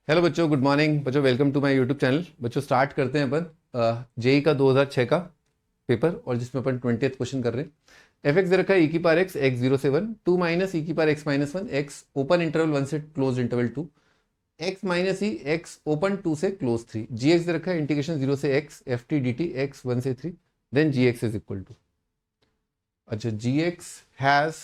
Hello बच्चों, good morning बच्चों। Welcome to my YouTube channel. बच्चों स्टार्ट करते हैं अपन जेई का 2006 का पेपर, और जिसमें अपन 20th क्वेश्चन कर रहे हैं। एफ एक्स दे रखा है, ई की पावर एक्स एक्स 0 से 1, 2 माइनस ई की power x minus 1 x open interval 1 से क्लोज इंटरवल 2, एक्स माइनस ई एक्स ओपन 2 से क्लोज 3। जी एक्स दे रखा है इंटीग्रेशन 0 से X F T D T X 1 से 3, then G X is equal to. अच्छा, G X has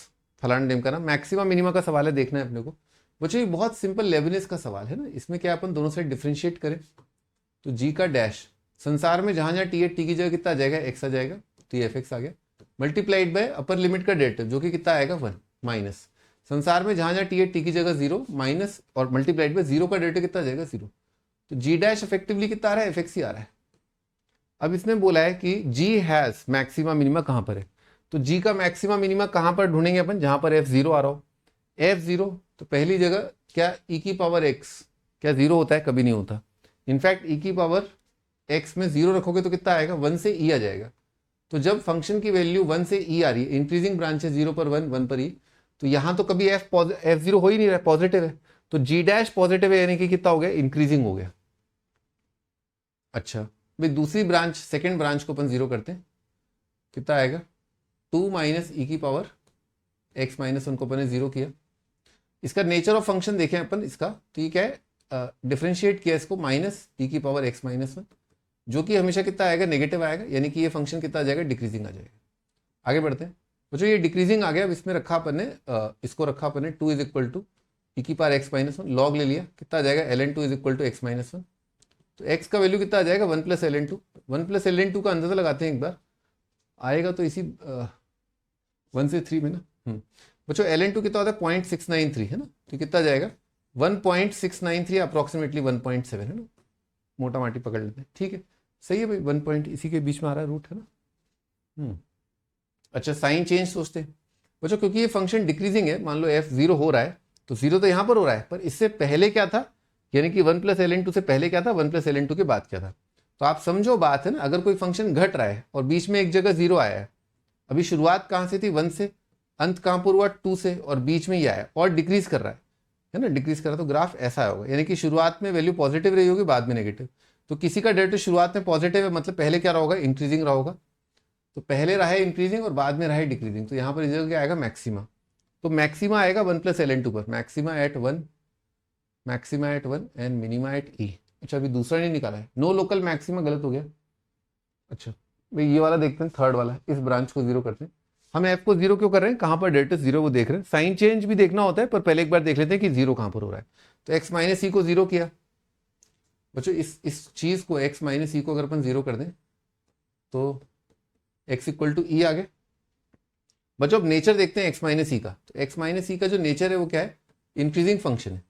फलान name का ना, मैक्सिमा मिनिमा का सवाल है, देखना है अपने को। बच्चों ये बहुत सिंपल लेविनिस का सवाल है ना। इसमें क्या अपन दोनों साइड डिफ्रेंशिएट करें तो जी का डैश संसार में जहां जहां टी है, टी की जगह कितना आ जाएगा, एक्स आ जाएगा, तो ये एफ एक्स आ गया, मल्टीप्लाइड बाय अपर लिमिट का डेरिवेटिव जो कि कितना आएगा 1 माइनस संसार में जहां जहां टी है, टी की जगह 0 माइनस और मल्टीप्लाइड बाय 0 का डेरिवेटिव कितना आ जाएगा 0। तो जी डैश इफेक्टिवली कितना आ रहा है, एफ एक्स ही आ रहा है। अब इसने बोला है कि जी हैज मैक्सिमा मिनिमा कहां पर है, तो जी का मैक्सिमा मिनिमा कहां पर ढूंढेंगे अपन, जहां पर एफ जीरो आ रहा हो। एफ जीरो तो पहली जगह क्या ई की पावर एक्स क्या जीरो होता है, कभी नहीं होता। इनफैक्ट ई की पावर एक्स में जीरो रखोगे तो कितना आएगा, 1 से ई आ जाएगा। तो जब फंक्शन की वैल्यू 1 से ई आ रही है, इंक्रीजिंग ब्रांच है 0 पर 1 1 पर ई, तो यहां तो कभी एफ जीरो हो ही नहीं रहा, पॉजिटिव है। तो जी डैश पॉजिटिव है, यानी कि कितना हो गया, इंक्रीजिंग हो गया। अच्छा भाई, दूसरी ब्रांच सेकेंड ब्रांच को अपन जीरो करते हैं, कितना आएगा 2 माइनस ई की पावर एक्स माइनस 1 को अपन ने जीरो किया। इसका नेचर ऑफ फंक्शन देखें अपन इसका, तो ये क्या है, डिफ्रेंशिएट किया इसको माइनस ई की पावर एक्स माइनस 1, जो कि हमेशा कितना आएगा, नेगेटिव आएगा, यानी कि ये फंक्शन कितना आ जाएगा, डिक्रीजिंग आ जाएगा। आगे बढ़ते हैं बच्चों, ये डिक्रीजिंग आ गया। अब इसमें रखा अपन ने इसको रखा अपन ने 2 इज इक्वल टू ई की पावर एक्स माइनस 1, लॉग ले लिया, कितना आ जाएगा L N two is equal to X minus 1। तो एक्स का वैल्यू कितना आ जाएगा 1 plus L N two. 1 plus L N two का अंदाजा लगाते हैं एक बार, आएगा तो इसी 1 से 3 में ना। बच्चों एल एन टू कितना होता है 0.693 है ना, तो कितना जाएगा 1.693 अप्रॉक्सीमेटली 1.7 है ना, मोटा माटी पकड़ लेते हैं, ठीक है सही है भाई, 1 पॉइंट इसी के बीच में आ रहा है रूट है ना। अच्छा, साइन चेंज सोचते हैं बच्चों, क्योंकि ये फंक्शन डिक्रीजिंग है, मान लो एफ जीरो हो रहा है, तो जीरो तो यहां पर हो रहा है, पर इससे पहले क्या था, यानी कि 1 प्लस एल एन टू से पहले क्या था, 1 प्लस एल एन टू के बाद क्या था। तो आप समझो बात है ना, अगर कोई फंक्शन घट रहा है और बीच में एक जगह जीरो आया है, अभी शुरुआत कहां से थी 1 से, अंत कहां पर हुआ 2 से, और बीच में ये आया और डिक्रीज कर रहा है ना, डिक्रीज कर रहा है, तो ग्राफ ऐसा होगा, यानी कि शुरुआत में वैल्यू पॉजिटिव रही होगी, बाद में नेगेटिव। तो किसी का डेरिवेटिव शुरुआत में पॉजिटिव है, मतलब पहले क्या रहा होगा, इंक्रीजिंग रहा होगा। तो पहले रहा है इंक्रीजिंग और बाद में रहा है डिक्रीजिंग, तो यहां पर इस जगह क्या आएगा, मैक्सिमा। तो मैक्सिमा आएगा 1 प्लस एल एन टू पर, maxima at 1, maxima at 1 and minima at e. अच्छा, अभी दूसरा नहीं निकाला है, नो लोकल मैक्सिमा, गलत हो गया। अच्छा भाई, ये वाला देखते हैं, थर्ड वाला, इस ब्रांच को जीरो करते हैं। हम एफ को जीरो क्यों कर रहे हैं, कहां पर डेरिवेटिव जीरो वो देख रहे हैं, साइन चेंज भी देखना होता है, पर पहले एक बार देख लेते हैं कि जीरो कहां पर हो रहा है। तो एक्स माइनस ई को जीरो किया बच्चों, इस चीज को एक्स माइनस ई को अगर अपन जीरो कर दें तो एक्स इक्वल टू ई आ गया। बच्चों अब नेचर देखते हैं एक्स माइनस ई का, तो एक्स माइनस ई का जो नेचर है वो क्या है, इंक्रीजिंग फंक्शन है।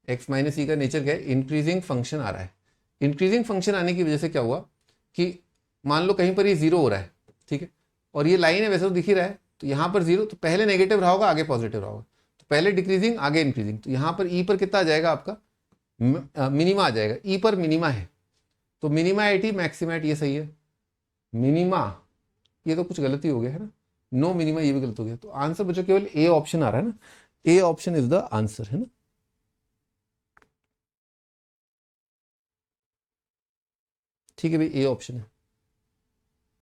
एक्स माइनस ई का नेचर क्या है, इंक्रीजिंग फंक्शन आ रहा है। इंक्रीजिंग फंक्शन आने की वजह से क्या हुआ कि मान लो कहीं पर ये जीरो हो रहा है, ठीक है, और ये लाइन है वैसे तो दिख ही रहा है, तो यहाँ पर जीरो, तो पहले नेगेटिव रहा होगा, आगे पॉजिटिव रहा होगा, तो पहले डिक्रीजिंग आगे इंक्रीजिंग, तो यहाँ पर ई पर कितना आ जाएगा आपका, मिनिमा आ जाएगा, ई पर मिनिमा है, तो minima at E maxima at, ये सही है। मिनिमा, ये तो कुछ गलती हो गया है ना, नो मिनिमा ये भी गलत हो गया, तो आंसर बच्चों केवल ए ऑप्शन आ रहा है ना, A option is the answer है ना। ठीक है भाई, ए ऑप्शन है।